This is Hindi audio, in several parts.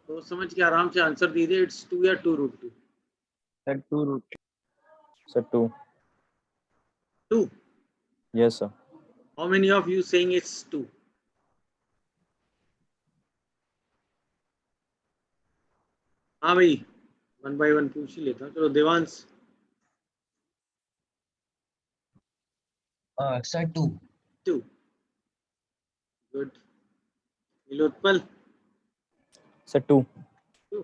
तो समझ के आराम से आंसर दीजिए, इट्स 2 या 2√2? Sir, 2 root 2. Sir, 2. 2. Yes, sir. How many of you saying it's 2? हाँ भाई, 1 by 1 पूछ ही लेता हूँ। चलो Devansh. Sir, 2. 2. Good. Nilotpal? Sir, 2. 2.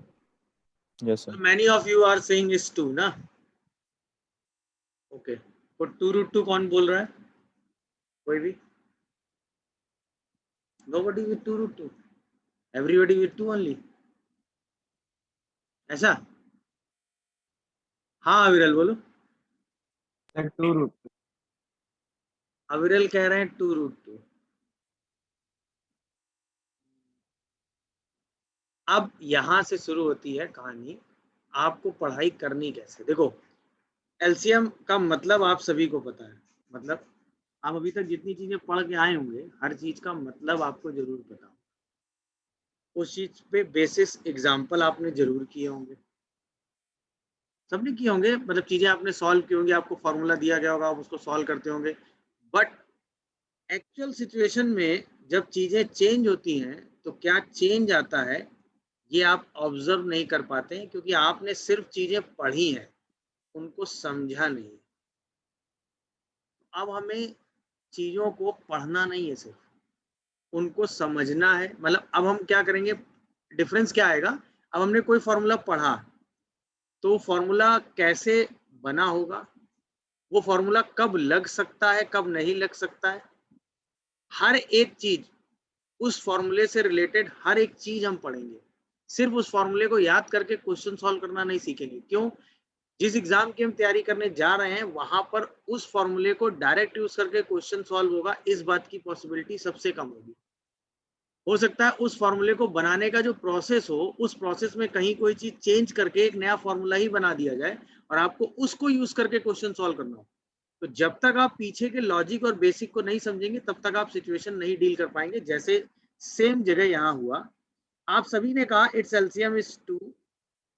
Yes, sir. So many of you are saying it's 2 ना? Okay. तो 2√2 कौन बोल रहा है? कोई भी? Nobody with 2√2. Everybody with 2 only. ऐसा? हाँ अविरल बोलो। Sir, 2 root 2. अविरल कह रहे हैं 2√2। अब यहां से शुरू होती है कहानी, आपको पढ़ाई करनी कैसे। देखो, एलसीएम का मतलब आप सभी को पता है, मतलब आप अभी तक जितनी चीजें पढ़ के आए होंगे, हर चीज का मतलब आपको जरूर पता हो। उस चीज पे बेसिस एग्जाम्पल आपने जरूर किए होंगे, सबने किए होंगे, मतलब चीजें आपने सॉल्व की होंगी, आपको फॉर्मूला दिया गया होगा, आप उसको सॉल्व करते होंगे। बट एक्चुअल सिचुएशन में जब चीजें चेंज होती हैं तो क्या चेंज आता है ये आप ऑब्जर्व नहीं कर पाते हैं, क्योंकि आपने सिर्फ चीजें पढ़ी हैं, उनको समझा नहीं। अब हमें चीजों को पढ़ना नहीं है, सिर्फ उनको समझना है। मतलब अब हम क्या करेंगे, डिफरेंस क्या आएगा, अब हमने कोई फॉर्मूला पढ़ा तो फॉर्मूला कैसे बना होगा, वो फॉर्मूला कब लग सकता है, कब नहीं लग सकता है, हर एक चीज उस फॉर्मूले से रिलेटेड हर एक चीज हम पढ़ेंगे। सिर्फ उस फॉर्मूले को याद करके क्वेश्चन सॉल्व करना नहीं सीखेंगे। क्यों? जिस एग्जाम की हम तैयारी करने जा रहे हैं वहां पर उस फॉर्मूले को डायरेक्ट यूज करके क्वेश्चन सॉल्व होगा, इस बात की पॉसिबिलिटी सबसे कम होगी। हो सकता है उस फॉर्मूले को बनाने का जो प्रोसेस हो, उस प्रोसेस में कहीं कोई चीज चेंज करके एक नया फॉर्मूला ही बना दिया जाए और आपको उसको यूज करके क्वेश्चन सॉल्व करना हो। तो जब तक आप पीछे के लॉजिक और बेसिक को नहीं समझेंगे तब तक आप सिचुएशन नहीं डील कर पाएंगे। जैसे सेम जगह यहाँ हुआ, आप सभी ने कहा इट्स एलसीएम इज 2,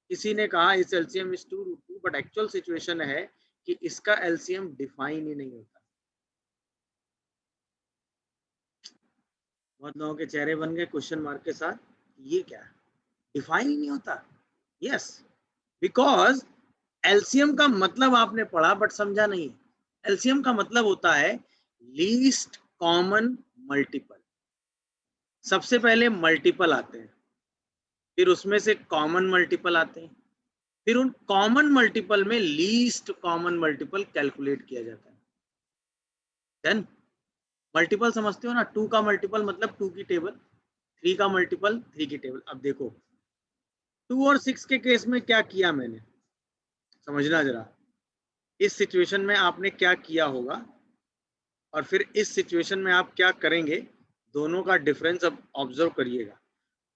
किसी ने कहा it's LCM is 2√2, but actual situation है कि इसका एलसीएम डिफाइन ही नहीं होता। बहुत लोगों के चेहरे बन गए क्वेश्चन मार्क के साथ, ये क्या है, डिफाइन ही नहीं होता। यस, बिकॉज एलसीएम का मतलब आपने पढ़ा बट समझा नहीं। एलसीएम का मतलब होता है लीस्ट कॉमन मल्टीपल। सबसे पहले मल्टीपल आते हैं, फिर उसमें से कॉमन मल्टीपल आते हैं, फिर उन कॉमन मल्टीपल में लीस्ट कॉमन मल्टीपल कैलकुलेट किया जाता है। देन मल्टीपल समझते हो ना, 2 का मल्टीपल मतलब 2 की टेबल, 3 का मल्टीपल 3 की टेबल। अब देखो 2 और 6 के केस में क्या किया मैंने, समझना जरा। इस सिचुएशन में आपने क्या किया होगा और फिर इस सिचुएशन में आप क्या करेंगे, दोनों का डिफरेंस अब ऑब्जर्व करिएगा।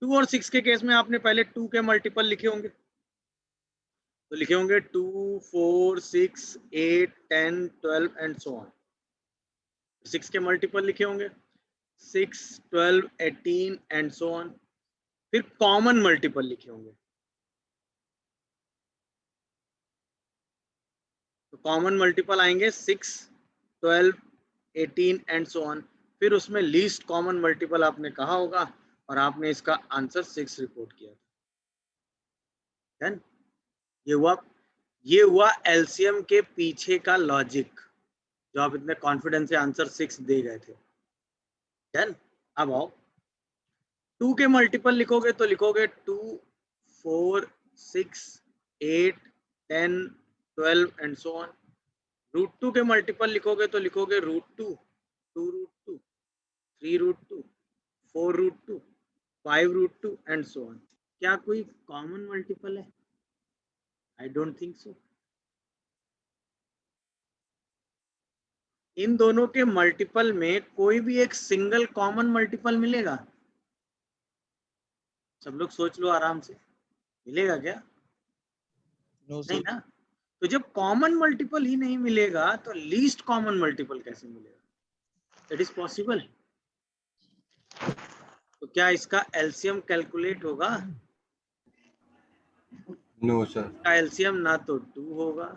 2 और 6 के केस में आपने पहले 2 के मल्टीपल लिखे होंगे, तो लिखे होंगे 2, 4, 6, 8, 10, 12 एंड सो ऑन। 6 के मल्टीपल लिखे होंगे 6, 12, 18 एंड सो ऑन। फिर कॉमन मल्टीपल लिखे होंगे, तो कॉमन मल्टीपल आएंगे 6, 12, 18 एंड सो ऑन। फिर उसमें लीस्ट कॉमन मल्टीपल आपने कहा होगा और आपने इसका आंसर 6 रिपोर्ट किया था। देन ये हुआ एलसीएम के पीछे का लॉजिक, जो आप इतने कॉन्फिडेंस से आंसर 6 दे गए थे। देन अब आओ 2 के मल्टीपल लिखोगे तो लिखोगे 2, 4, 6, 8, 10, 12 एंड सो ऑन। √2 के मल्टीपल लिखोगे तो लिखोगे √2, 2√2, 3√2, 4√2, 5√2 एंड सो ऑन। क्या कोई कॉमन मल्टीपल है? I don't think so. इन दोनों के मल्टीपल में कोई भी एक सिंगल कॉमन मल्टीपल मिलेगा? सब लोग सोच लो आराम से, मिलेगा क्या? No, नहीं sir. ना। तो जब कॉमन मल्टीपल ही नहीं मिलेगा तो लीस्ट कॉमन मल्टीपल कैसे मिलेगा? It is possible. तो क्या इसका एलसीएम कैलकुलेट होगा? No sir. इसका एलसीएम ना तो 2 होगा,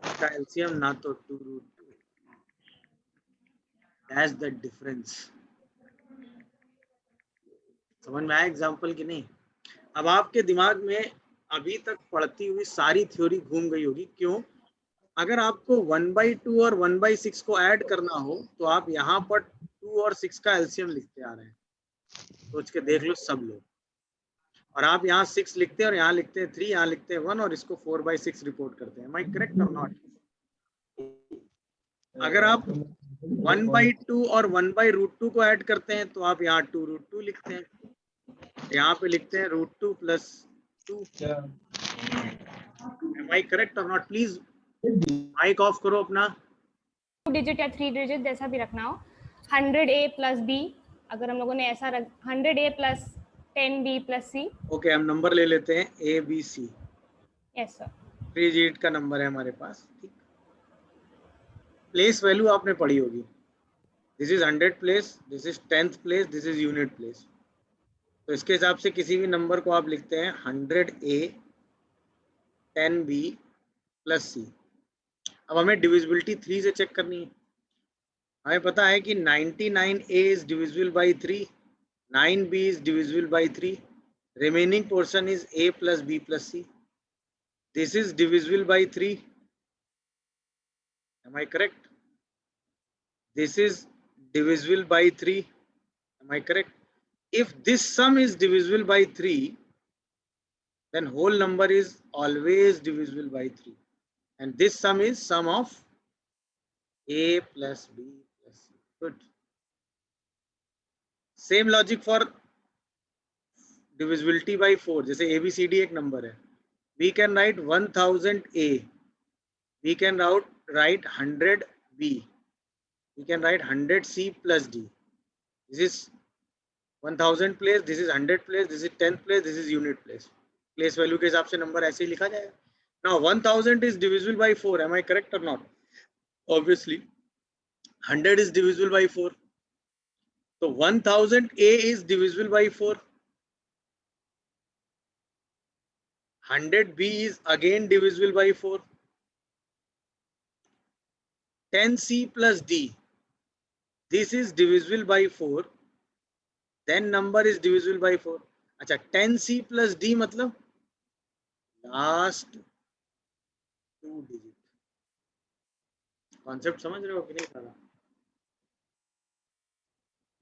इसका एलसीएम ना तो 2√2। That's the difference. समझ में आया एग्जाम्पल कि नहीं? अब आपके दिमाग में अभी तक पढ़ती हुई सारी थ्योरी घूम गई होगी। क्यों? अगर आपको 1/2 और 1/6 को ऐड करना हो तो आप यहाँ पर 2 और 6 का एलसीएम लिखते आ रहे हैं। सोच के देख लो सब लोग। और आप यहाँ 6 लिखते हैं और यहाँ लिखते हैं 3, यहाँ लिखते हैं 1 और इसको 4/6 रिपोर्ट करते हैं। Am I correct or not? अगर आप 1/2 और 1/√2 को ऐड करते हैं तो आप यहाँ 2√2 लिखते हैं, यहाँ पे लिखते हैं √2 + 2। Am I correct or not? Please mic off करो अपना। 2 डिजिट या 3 डिजिट जैसा भी रखना हो। 100A + B, अगर हम लोगों ने ऐसा 100A + 10B + C। ओके, हम नंबर ले लेते हैं ABC। Yes sir. 3 डिजिट का नंबर है हमारे पास। ठीक, प्लेस वैल्यू आपने पढ़ी होगी। This is 100 place, this is 10th place, this is unit place. तो इसके हिसाब से किसी भी नंबर को आप लिखते हैं 100A 10B + C। अब हमें डिविजिबिलिटी 3 से चेक करनी है। हमें पता है कि 99A is divisible by 3, 9B is divisible by 3, remaining portion is A + B + C। This is divisible by 3। Am I correct? This is divisible by 3. Am I correct? If this sum is divisible by 3, then whole number is always divisible by 3. And this sum is sum of A + B + C. Good. Same logic for divisibility by 4. जैसे ABCD एक नंबर है. We can write 1000A. We can write 100B. We can write 100C + D. This is 1000 place, this is 100 place, this is 10th place, this is unit place. Place value के हिसाब से नंबर ऐसे ही लिखा जाएगा. Now 1000 is divisible by 4. Am I correct or not? Obviously 100 is divisible by 4. So 1000A is divisible by 4. 100B is again divisible by 4. 10C + D, this is divisible by 4. Then number is divisible by 4. अच्छा, 10C + D मतलब लास्ट 2 डिजिट। कॉन्सेप्ट समझ रहे हो कि नहीं सारा?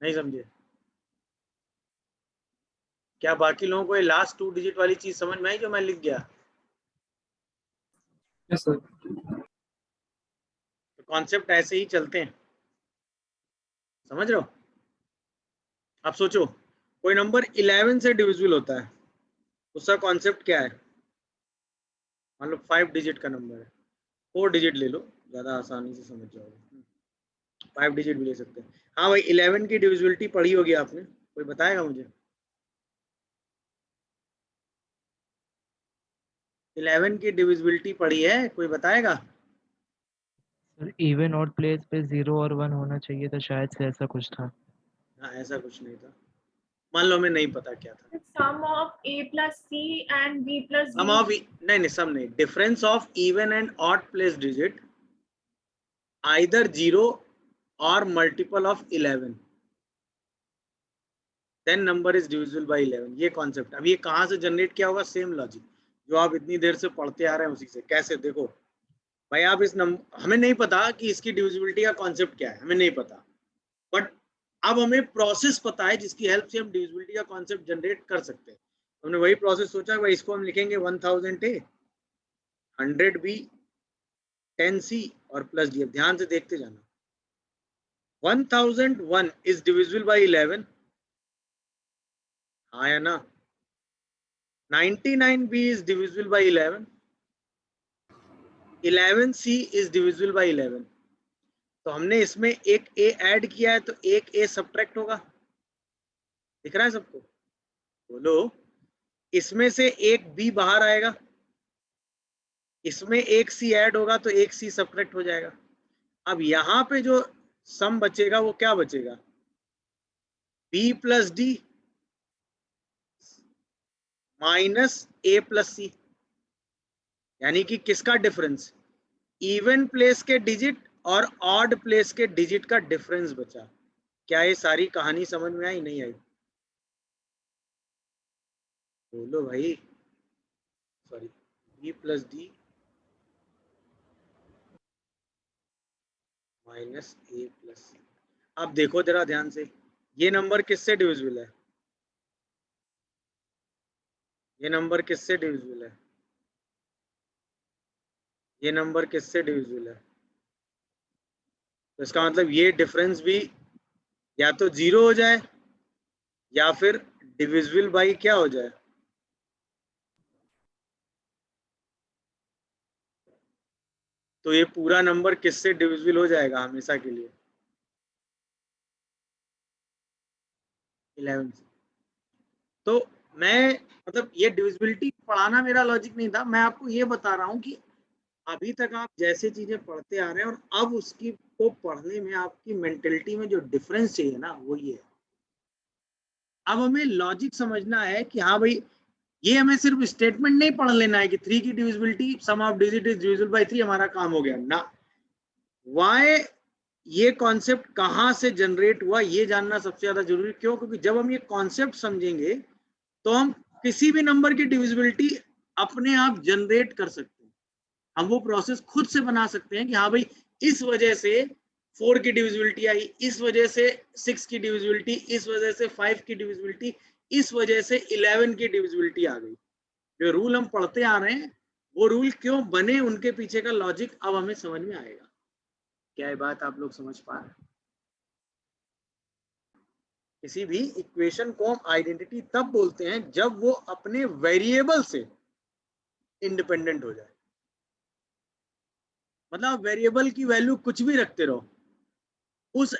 नहीं समझे? क्या बाकी लोगों को ये लास्ट 2 डिजिट वाली चीज समझ में आई जो मैं लिख गया? Yes sir. तो कॉन्सेप्ट ऐसे ही चलते हैं, समझ रहे हो? आप सोचो, कोई नंबर 11 से डिविजिबल होता है, उसका कॉन्सेप्ट क्या है? मान लो 5 डिजिट का नंबर है, 4 डिजिट ले लो, ज्यादा आसानी से समझ जाओगे। 5 डिजिट भी ले सकते हैं। हाँ भाई, 11 की डिविजिबिलिटी पढ़ी होगी आपने, कोई बताएगा मुझे? 11 की डिविजिबिलिटी पढ़ी है, कोई बताएगा? सर इवन और प्लेस पे 0 और 1 होना चाहिए था, शायद से ऐसा कुछ था। हाँ, ऐसा कुछ नहीं था। मान लो हमें नहीं पता क्या था। Sum of A + C and B + D. Sum of, नहीं सम नहीं, difference of even and odd place digit either 0 और multiple of 11, then number is divisible by 11। ये कॉन्सेप्ट। अब ये कहाँ से जनरेट किया होगा? सेम लॉजिक जो आप इतनी देर से पढ़ते आ रहे हैं उसी से। कैसे? देखो भाई, आप इस नंबर, हमें नहीं पता कि इसकी डिविजिबिलिटी का कॉन्सेप्ट क्या है, हमें नहीं पता, बट अब हमें प्रोसेस पता है जिसकी हेल्प से हम डिविजिबिलिटी का कॉन्सेप्ट जनरेट कर सकते हैं। हमने वही प्रोसेस सोचा, भाई इसको हम लिखेंगे 1000A 100B 10C और प्लस D। अब ध्यान से देखते जाना। 1001 इज डिविजिबल बाय 11, हाँ या ना? 99B is divisible by 11, 11C is divisible by 11। तो हमने इसमें एक A ऐड किया है तो एक A सब्ट्रैक्ट होगा। दिख रहा है सबको? बोलो। इसमें से एक B बाहर आएगा, इसमें एक C ऐड होगा तो एक C सब्ट्रैक्ट हो जाएगा। अब यहाँ पे जो सम बचेगा वो क्या बचेगा? B + D minus A plus सी, यानी कि किसका डिफरेंस, इवन प्लेस के डिजिट और ऑड प्लेस के डिजिट का डिफरेंस बचा। क्या ये सारी कहानी समझ में आई, नहीं आई? बोलो भाई। Sorry, B plus D minus A plus C. अब देखो जरा ध्यान से, ये नंबर किससे डिविजिबल है, ये नंबर किससे डिविजिबल है, ये नंबर किससे डिविजिबल है? तो इसका मतलब ये डिफरेंस भी या तो जीरो हो जाए या फिर डिविजिबल बाई क्या हो जाए, तो ये पूरा नंबर किससे डिविजिबल हो जाएगा हमेशा के लिए, 11 से। तो मैं मतलब ये डिविजिबिलिटी पढ़ाना मेरा लॉजिक नहीं था, मैं आपको ये बता रहा हूं कि अभी तक आप जैसे चीजें पढ़ते आ रहे हैं और अब उसकी को पढ़ने में आपकी मेंटेलिटी में जो डिफरेंस चाहिए ना, वो ये है। अब हमें लॉजिक समझना है कि हाँ भाई, ये हमें सिर्फ स्टेटमेंट नहीं पढ़ लेना है कि 3 की divisibility sum of digit is divisible by 3, हमारा काम हो गया ना। वाई ये कॉन्सेप्ट कहाँ से जनरेट हुआ ये जानना सबसे ज्यादा जरूरी। क्यों? क्योंकि जब हम ये कॉन्सेप्ट समझेंगे तो हम किसी भी नंबर की डिविजिबिलिटी अपने आप जनरेट कर सकते हैं। हम वो प्रोसेस खुद से बना सकते हैं कि हाँ भाई, इस वजह से 4 की डिविजिबिलिटी आई, इस वजह से 6 की डिविजिबिलिटी, इस वजह से 5 की डिविजिबिलिटी, इस वजह से 11 की डिविजिबिलिटी आ गई। जो रूल हम पढ़ते आ रहे हैं वो रूल क्यों बने, उनके पीछे का लॉजिक अब हमें समझ में आएगा। क्या ये बात आप लोग समझ पा रहे हैं? किसी भी इक्वेशन को हम आइडेंटिटी तब बोलते हैं जब वो अपने वेरिएबल से इंडिपेंडेंट हो जाए। मतलब वेरिएबल की वैल्यू कुछ भी रखते रहो, उस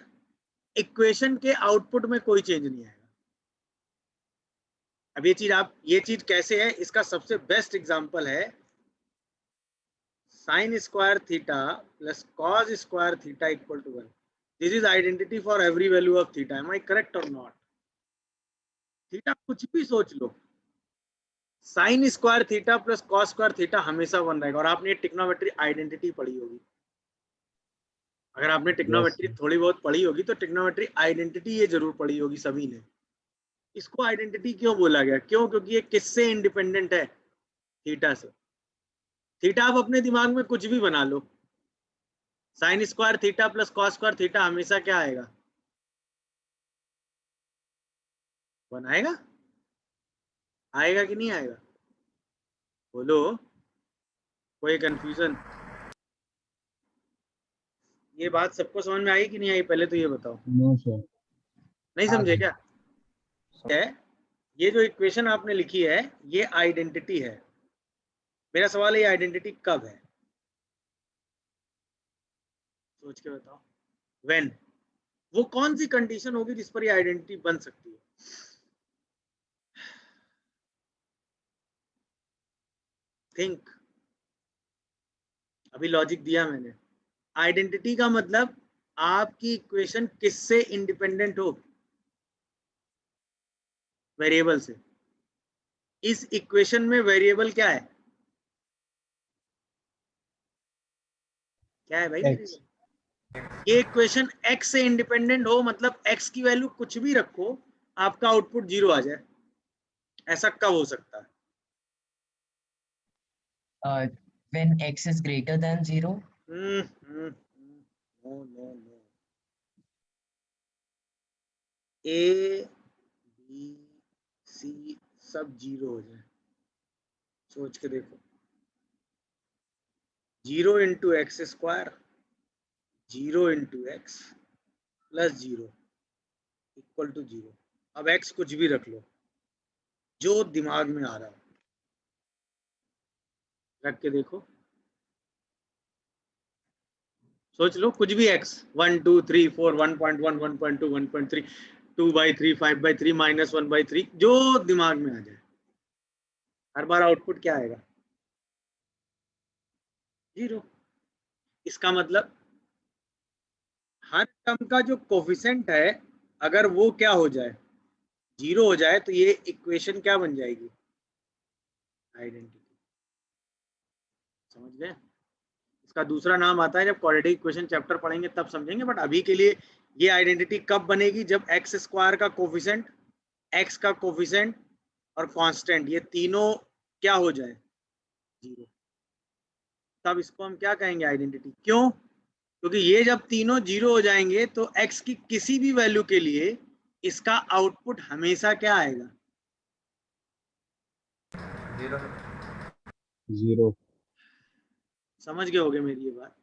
इक्वेशन के आउटपुट में कोई चेंज नहीं आएगा। अब ये चीज कैसे है, इसका सबसे बेस्ट एग्जांपल है sine square theta plus cos square theta equal to 1। This is identity for every value of theta. Am I correct और नॉट? थीटा कुछ भी सोच लो, sine square theta plus cos square theta हमेशा 1 रहेगा। और आपने ट्रिग्नोमेट्री आइडेंटिटी पढ़ी होगी, अगर आपने ट्रिग्नोमेट्री थोड़ी बहुत पढ़ी होगी तो ट्रिग्नोमेट्री आइडेंटिटी ये जरूर पढ़ी होगी सभी ने। इसको आइडेंटिटी क्यों बोला गया? क्यों? क्योंकि ये किससे इंडिपेंडेंट है? थीटा से। थीटा आप अपने दिमाग में कुछ भी बना लो, sine square theta plus cos square theta हमेशा क्या आएगा? 1 आएगा। आएगा कि नहीं आएगा? बोलो, कोई कंफ्यूजन? ये बात सबको समझ में आई कि नहीं आई, पहले तो ये बताओ। No sir. नहीं समझे क्या? है ये जो इक्वेशन आपने लिखी है ये आइडेंटिटी है। मेरा सवाल है, ये आइडेंटिटी कब है? सोच के बताओ। व्हेन? वो कौन सी कंडीशन होगी जिस पर ये आइडेंटिटी बन सकती है? थिंक। अभी लॉजिक दिया मैंने। आइडेंटिटी का मतलब आपकी इक्वेशन किससे इंडिपेंडेंट हो? वेरिएबल से। इस इक्वेशन में वेरिएबल क्या है? क्या है भाई? X. ये इक्वेशन x से इंडिपेंडेंट हो मतलब x की वैल्यू कुछ भी रखो, आपका आउटपुट 0 आ जाए। ऐसा कब हो सकता है? When x is greater than 0. No. A B C सब 0 हो जाए। सोच के देखो, 0 into x square, 0 into x plus 0 equal to 0। अब x कुछ भी रख लो, जो दिमाग में आ रहा है रख के देखो। सोच लो कुछ भी x, 1 2 3 4 1.1 1.2 1.3 2/3 5/3 -1/3 जो दिमाग में आ जाए। हर बार आउटपुट क्या आएगा? 0। इसका मतलब हर टर्म का जो कोफिशिएंट है अगर वो क्या हो जाए? 0 हो जाए तो ये इक्वेशन क्या बन जाएगी? आइडेंटिटी। समझ गए? इसका दूसरा नाम आता है, जब क्वाड्रेटिक इक्वेशन चैप्टर पढ़ेंगे तब समझेंगे, बट अभी के लिए ये आइडेंटिटी कब बनेगी, जब एक्स स्क्वायर का कोफिशिएंट, एक्स का कोफिशिएंट और कांस्टेंट ये तीनों क्या हो जाए, जीरो, तब इसको हम क्या कहेंगे, आइडेंटिटी। क्यों? क्योंकि ये जब तीनों जीरो हो जाएंगे तो एक्स की किसी भी वैल्यू के लिए इसका आउटपुट हमेशा क्या आएगा, जीरो। समझ गए होगे मेरी ये बात?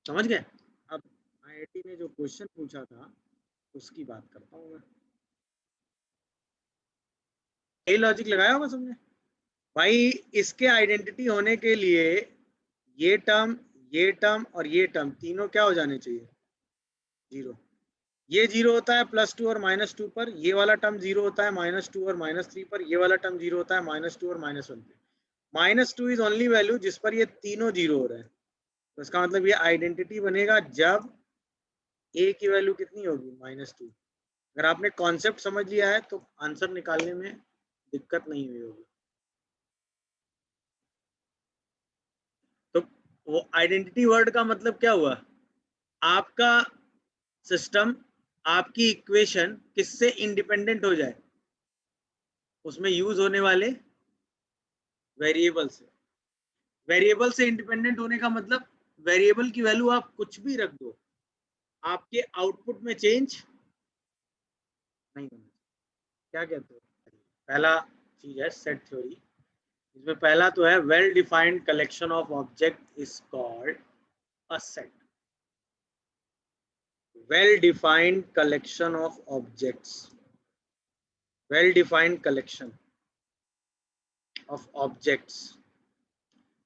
समझ गए? अब आईआईटी ने जो क्वेश्चन पूछा था उसकी बात करता हूँ मैं। यही लॉजिक लगाया होगा सबने भाई। इसके आइडेंटिटी होने के लिए ये टर्म और ये टर्म तीनों क्या हो जाने चाहिए, जीरो। ये जीरो होता है +2 और -2 पर, ये वाला टर्म जीरो होता है -2 और -3 पर, ये वाला टर्म जीरो होता है -2 और -1 पे। -2 इज ओनली वैल्यू जिस पर ये तीनों जीरो हो रहे हैं। तो इसका मतलब ये आइडेंटिटी बनेगा जब ए की वैल्यू कितनी होगी, -2। अगर आपने कॉन्सेप्ट समझ लिया है तो आंसर निकालने में दिक्कत नहीं हुई होगी। तो वो आइडेंटिटी वर्ड का मतलब क्या हुआ, आपका सिस्टम, आपकी इक्वेशन किससे इंडिपेंडेंट हो जाए, उसमें यूज होने वाले वेरिएबल से। वेरिएबल से इंडिपेंडेंट होने का मतलब वेरिएबल की वैल्यू आप कुछ भी रख दो, आपके आउटपुट में चेंज नहीं होना। क्या कहते हो? पहला चीज है सेट थ्योरी। इसमें पहला तो है well defined collection of object is called a set. Well defined collection of objects, well defined collection of objects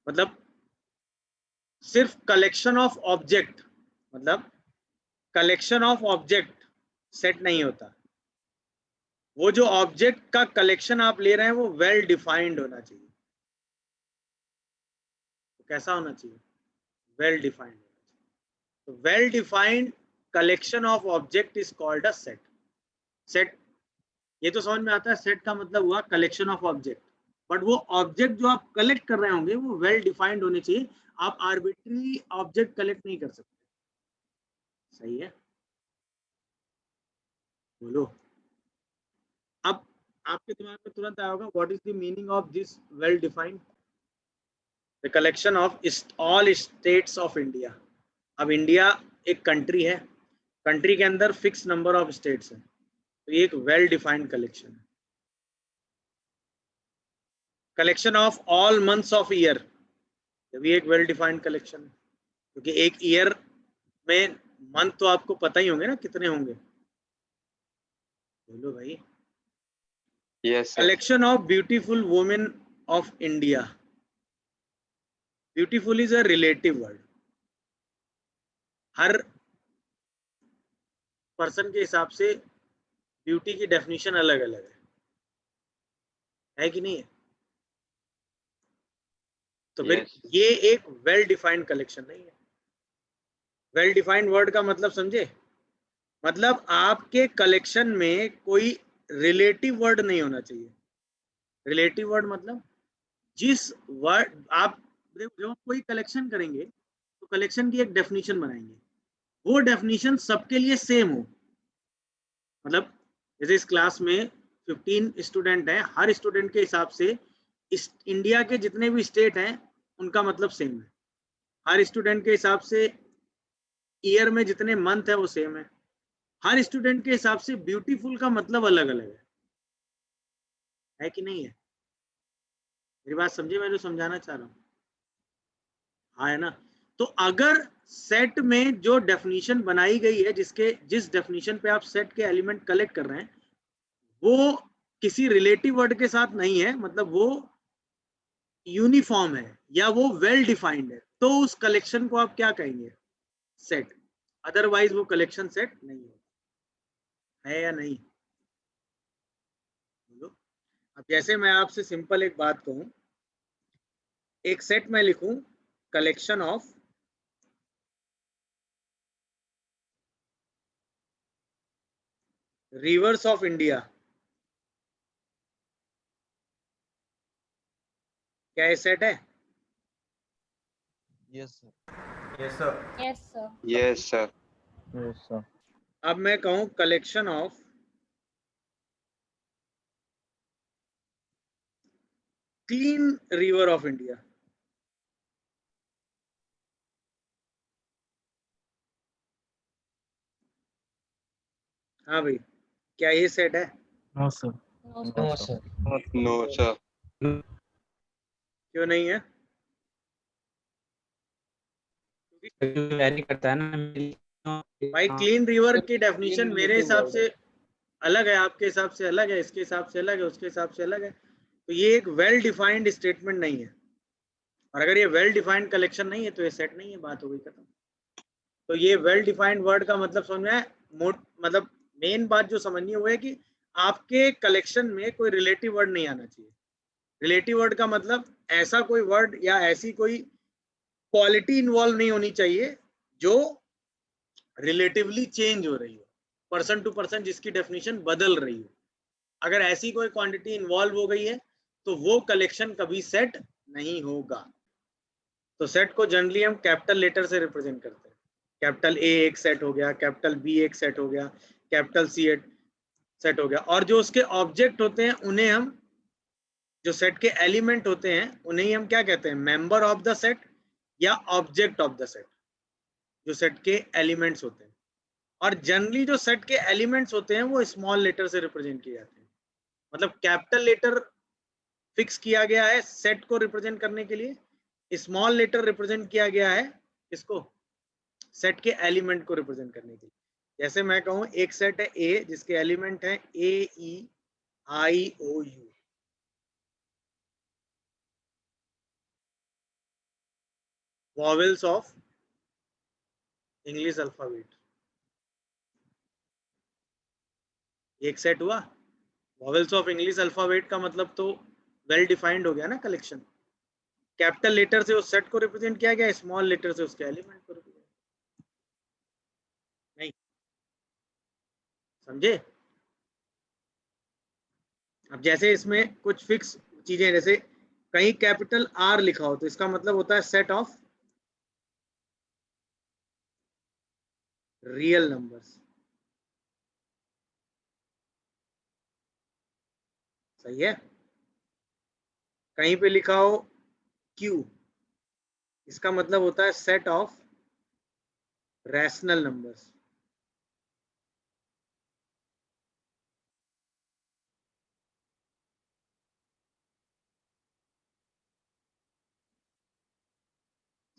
मतलब सिर्फ कलेक्शन ऑफ ऑब्जेक्ट, मतलब कलेक्शन ऑफ ऑब्जेक्ट सेट नहीं होता। वो जो ऑब्जेक्ट का कलेक्शन आप ले रहे हैं वो वेल डिफाइंड होना चाहिए। तो कैसा होना चाहिए, वेल डिफाइंड होना चाहिए। तो well defined collection of object is called a set. Set ये तो समझ में आता है, सेट का मतलब हुआ कलेक्शन ऑफ ऑब्जेक्ट, बट वो ऑब्जेक्ट जो आप कलेक्ट कर रहे होंगे वो वेल डिफाइंड होने चाहिए। आप आर्बिट्री ऑब्जेक्ट कलेक्ट नहीं कर सकते। सही है, बोलो। अब आपके दिमाग में तुरंत आया होगा what is the meaning of this well defined, the collection of all states of India. अब इंडिया एक कंट्री है, कंट्री के अंदर फिक्स नंबर ऑफ स्टेट्स हैं, तो ये एक वेल डिफाइंड कलेक्शन है। Collection of all months of year, ये भी एक वेल डिफाइंड कलेक्शन है, क्योंकि एक ईयर में मंथ तो आपको पता ही होंगे ना कितने होंगे, बोलो भाई। Yes sir. Collection of beautiful women of India, beautiful is a relative word, her person के हिसाब से ब्यूटी की डेफिनेशन अलग अलग है कि नहीं है? तो फिर Yes. ये एक वेल डिफाइंड कलेक्शन नहीं है। वेल डिफाइंड वर्ड का मतलब समझे, मतलब आपके कलेक्शन में कोई रिलेटिव वर्ड नहीं होना चाहिए। रिलेटिव वर्ड मतलब जिस वर्ड आप जब कोई कलेक्शन करेंगे तो कलेक्शन की एक डेफिनेशन बनाएंगे, वो डेफिनेशन सबके लिए सेम हो। मतलब जैसे इस क्लास में 15 स्टूडेंट हैं, हर स्टूडेंट के हिसाब से इस इंडिया के जितने भी स्टेट हैं उनका मतलब सेम है। हर स्टूडेंट के हिसाब से ईयर में जितने मंथ है वो सेम है। हर स्टूडेंट के हिसाब से ब्यूटीफुल का मतलब अलग अलग है कि नहीं है? मेरी बात समझे मैं जो समझाना चाह रहा हूँ? हाँ है ना? तो अगर सेट में जो डेफिनेशन बनाई गई है, जिस डेफिनेशन पे आप सेट के एलिमेंट कलेक्ट कर रहे हैं, वो किसी रिलेटिव वर्ड के साथ नहीं है, मतलब वो यूनिफॉर्म है या वो वेल डिफाइंड है, तो उस कलेक्शन को आप क्या कहेंगे, सेट। अदरवाइज वो कलेक्शन सेट नहीं है या नहीं? बोलो। अब जैसे मैं आपसे सिंपल एक बात कहूं, एक सेट में लिखूं collection of rivers of India, क्या ये सेट है? Yes, sir. Yes sir. Yes, sir. Yes, sir. अब मैं कहूं collection of clean river of India, हाँ भाई, क्या ये सेट है? No sir. No, sir. No, sir. क्यों नहीं है? वेरी करता है ना. भाई क्लीन रिवर की डेफिनेशन मेरे हिसाब से अलग है, आपके हिसाब से अलग है, इसके हिसाब से अलग है, उसके हिसाब से अलग है. तो ये एक वेल डिफाइंड स्टेटमेंट नहीं है, और अगर ये वेल डिफाइंड कलेक्शन नहीं है तो ये सेट नहीं है, बात हो गई खत्म. तो ये वेल डिफाइंड वर्ड का मतलब समझ में आया? मतलब मेन बात जो समझनी है वो है कि आपके कलेक्शन में कोई रिलेटिव वर्ड नहीं आना चाहिए. रिलेटिव वर्ड का मतलब ऐसा कोई वर्ड या ऐसी कोई क्वालिटी इन्वॉल्व नहीं होनी चाहिए जो रिलेटिवली चेंज हो रही हो, पर्सन टू पर्सन जिसकी डेफिनेशन बदल रही हो. अगर ऐसी कोई क्वांटिटी इन्वॉल्व हो गई है तो वो कलेक्शन कभी सेट नहीं होगा. तो सेट को जनरली हम कैपिटल लेटर से रिप्रेजेंट करते हैं. कैपिटल ए एक सेट हो गया, कैपिटल बी एक सेट हो गया, कैपिटल सी एक सेट हो गया, और जो उसके ऑब्जेक्ट होते हैं उन्हें हम, जो सेट के एलिमेंट होते हैं उन्हें ही हम क्या कहते हैं? मेंबर ऑफ द सेट या ऑब्जेक्ट ऑफ द सेट, जो सेट के एलिमेंट्स होते हैं. और जनरली जो सेट के एलिमेंट्स होते हैं वो स्मॉल लेटर से रिप्रेजेंट किए जाते हैं. मतलब कैपिटल लेटर फिक्स किया गया है सेट को रिप्रेजेंट करने के लिए, स्मॉल लेटर रिप्रेजेंट किया गया है इसको सेट के एलिमेंट को रिप्रेजेंट करने के लिए. जैसे मैं कहूं एक सेट है ए जिसके एलिमेंट है A E I O U, vowels of English alphabet, एक सेट हुआ. वॉवेल्स ऑफ इंग्लिश अल्फाबेट का मतलब तो वेल डिफाइंड हो गया ना कलेक्शन. कैपिटल लेटर से उस सेट को रिप्रेजेंट किया गया, स्मॉल लेटर से उसके एलिमेंट को रिप्रेजेंट. नहीं समझे? अब जैसे इसमें कुछ फिक्स चीजें, जैसे कहीं कैपिटल आर लिखा हो तो इसका मतलब होता है सेट ऑफ रियल नंबर्स. सही है? कहीं पे लिखा हो क्यू, इसका मतलब होता है सेट ऑफ रैशनल नंबर्स.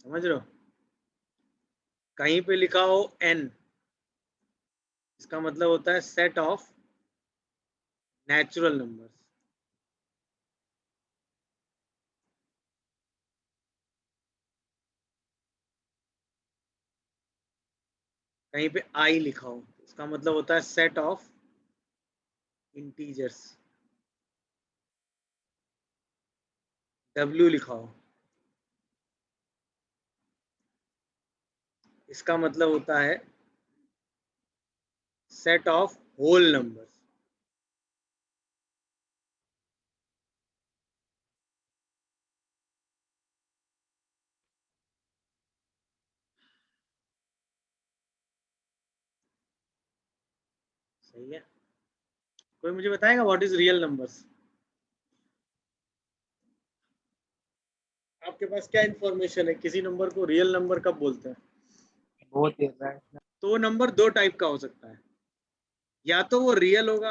समझ रहे हो? कहीं पे लिखा हो एन, इसका मतलब होता है सेट ऑफ नेचुरल नंबर्स. कहीं पे आई लिखा हो इसका मतलब होता है सेट ऑफ इंटीजर्स. डब्ल्यू लिखा हो इसका मतलब होता है सेट ऑफ होल नंबर्स. सही है? कोई मुझे बताएगा व्हाट इज रियल नंबर्स? आपके पास क्या इंफॉर्मेशन है, किसी नंबर को रियल नंबर कब बोलते हैं? बहुत ही right. तो वो नंबर दो टाइप का हो सकता है, या तो वो रियल होगा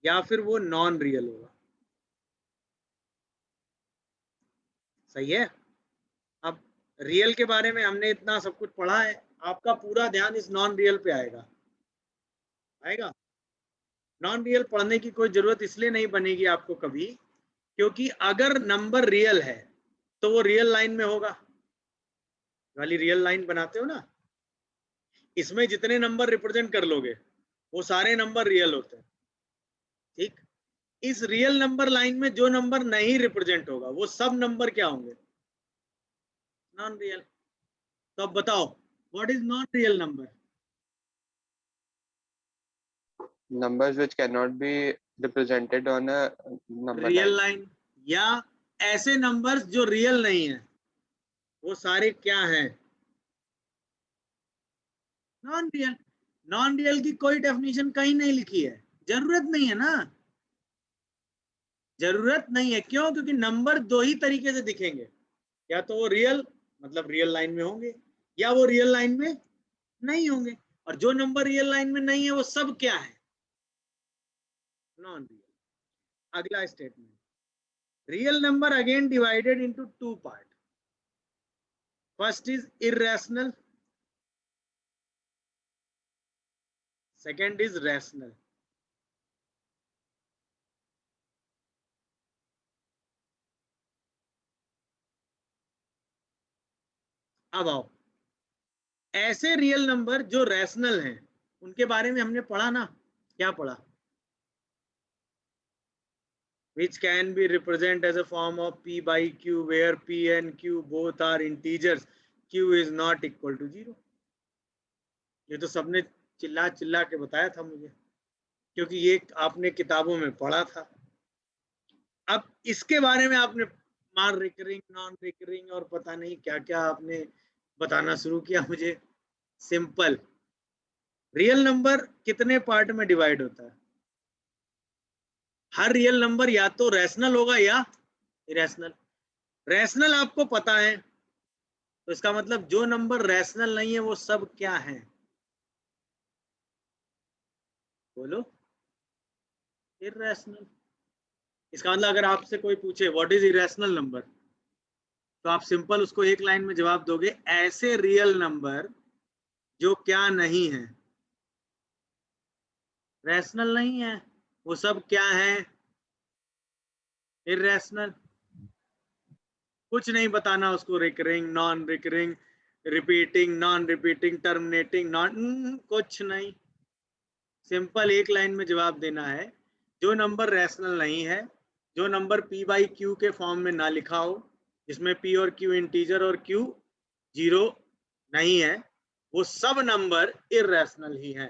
या फिर वो नॉन रियल होगा. सही है? अब रियल के बारे में हमने इतना सब कुछ पढ़ा है, आपका पूरा ध्यान इस नॉन रियल पे आएगा. आएगा? नॉन रियल पढ़ने की कोई जरूरत इसलिए नहीं बनेगी आपको कभी, क्योंकि अगर नंबर रियल है तो वो रियल लाइन में होगा. वाली रियल लाइन बनाते हो ना, इसमें जितने नंबर रिप्रेजेंट कर लोगे वो सारे नंबर रियल होते हैं. ठीक? इस रियल नंबर लाइन में जो नंबर नहीं रिप्रेजेंट होगा वो सब नंबर क्या होंगे? Non real. तो अब बताओ what is non real number? Numbers which cannot be represented on a number real line. Line, या ऐसे नंबर्स जो रियल नहीं है वो सारे क्या हैं? Non real. नॉन रियल की कोई डेफिनेशन कहीं नहीं लिखी है, जरूरत नहीं है ना, जरूरत नहीं है। क्यों? क्योंकि नंबर दो ही तरीके से दिखेंगे, या तो वो रियल मतलब रियल लाइन में होंगे, या वो रियल लाइन में नहीं होंगे। और जो नंबर रियल लाइन में नहीं है वो सब क्या है? Non real. अगला statement, real number again divided into two part. First is irrational, second is rational. अब आओ, ऐसे रियल नंबर जो रैशनल हैं उनके बारे में हमने पढ़ा ना, क्या पढ़ा? which can be represented as a form of p by q where p and q both are integers, q is not equal to 0। ये तो सबने चिल्ला चिल्ला के बताया था मुझे, क्योंकि ये आपने किताबों में पढ़ा था। अब इसके बारे में आपने मान रिकरिंग, नॉन रिकरिंग और पता नहीं क्या क्या आपने बताना शुरू किया मुझे। सिंपल, रियल नंबर कितने पार्ट में डिवाइड होता है? हर रियल नंबर या तो रैशनल होगा या इरेशनल। रैशनल आपको पता है, तो इसका मतलब जो नंबर रैशनल नहीं है वो सब क्या है? बोलो, इरेशनल। इसका मतलब अगर आपसे कोई पूछे व्हाट इज इरेशनल नंबर, तो आप सिंपल उसको एक लाइन में जवाब दोगे, ऐसे रियल नंबर जो क्या नहीं है, रैशनल नहीं है, वो सब क्या है? इरेशनल। कुछ नहीं बताना उसको, recurring, non recurring, repeating, non repeating, terminating, non, कुछ नहीं। सिंपल एक लाइन में जवाब देना है, जो नंबर रैशनल नहीं है, जो नंबर p बाई क्यू के फॉर्म में ना लिखा हो, जिसमें p और q इंटीजर और q जीरो नहीं है, वो सब नंबर इररेशनल ही है।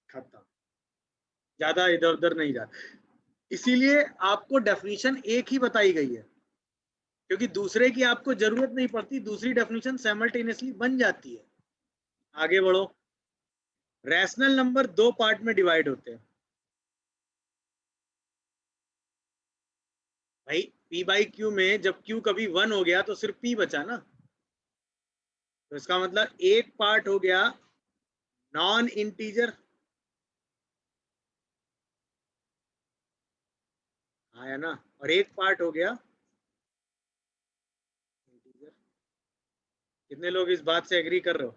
खत्म, ज्यादा इधर उधर नहीं जाता। इसीलिए आपको डेफिनेशन एक ही बताई गई है, क्योंकि दूसरे की आपको जरूरत नहीं पड़ती, दूसरी डेफिनेशन साइमल्टेनियसली बन जाती है। आगे बढ़ो, रैशनल नंबर दो पार्ट में डिवाइड होते हैं। भाई p बाई क्यू में जब q कभी 1 हो गया तो सिर्फ p बचा ना, तो इसका मतलब एक पार्ट हो गया नॉन इंटीजर, आया ना, और एक पार्ट हो गया इंटीजर। कितने लोग इस बात से एग्री कर रहे हो?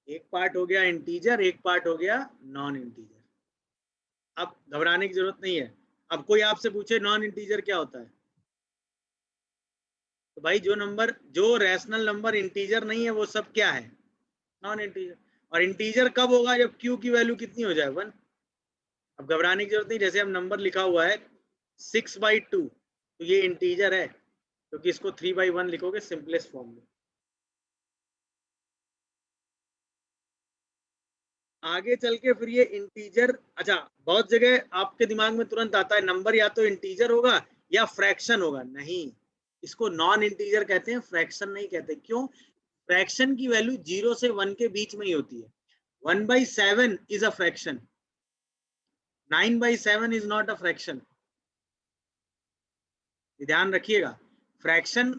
एक पार्ट हो गया इंटीजर, एक पार्ट हो गया नॉन इंटीजर। अब घबराने की जरूरत नहीं है। अब कोई आपसे पूछे नॉन इंटीजर क्या होता है, तो भाई जो नंबर, जो रैशनल नंबर इंटीजर नहीं है वो सब क्या है? Non integer. और इंटीजर कब होगा? जब q की वैल्यू कितनी हो जाए? 1। अब घबराने की जरूरत नहीं, जैसे अब नंबर लिखा हुआ है 6/2, तो ये इंटीजर है, क्योंकि इसको 3/1 लिखोगे सिंपलेस्ट फॉर्म में। आगे चल के फिर ये इंटीजर, अच्छा बहुत जगह आपके दिमाग में तुरंत आता है नंबर या तो इंटीजर होगा या फ्रैक्शन होगा। नहीं, इसको नॉन इंटीजर कहते हैं, फ्रैक्शन नहीं कहते। क्यों? फ्रैक्शन की वैल्यू 0 से 1 के बीच में ही होती है। 1/7 is a fraction, 9/7 is not a fraction. ध्यान रखिएगा, फ्रैक्शन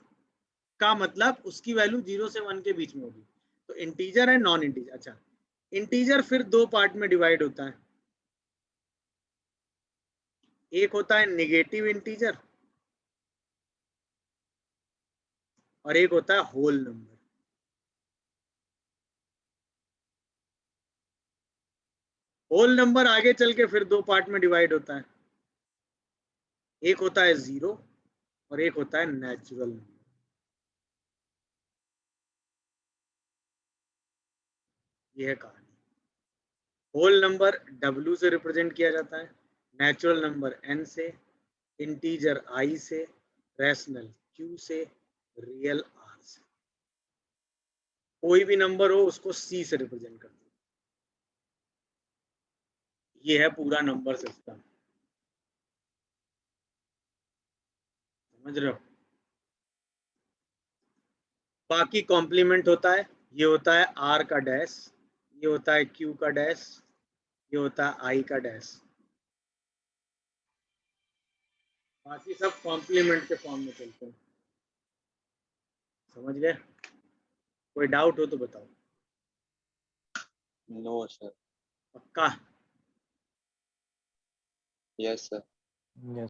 का मतलब उसकी वैल्यू 0 से 1 के बीच में होगी। तो इंटीजर है, नॉन इंटीजर। अच्छा, इंटीजर फिर दो पार्ट में डिवाइड होता है। एक होता है नेगेटिव इंटीजर और एक होता है होल नंबर। होल नंबर आगे चल के फिर दो पार्ट में डिवाइड होता है, एक होता है 0 और एक होता है नेचुरल नंबर। यह है कहानी। होल नंबर W से रिप्रेजेंट किया जाता है, नेचुरल नंबर N से, इंटीजर I से, रैशनल Q से, रियल R से। कोई भी नंबर हो उसको C से रिप्रेजेंट करते हैं। ये है पूरा नंबर सिस्टम, समझ रहे हो। बाकी कॉम्प्लीमेंट होता है, ये होता है आर का डैश, ये होता है क्यू का डैश, ये होता है आई का डैश। बाकी सब कॉम्प्लीमेंट के फॉर्म में चलते हैं, समझ गए। कोई डाउट हो तो बताओ। No sir. पक्का? Yes sir. Yes.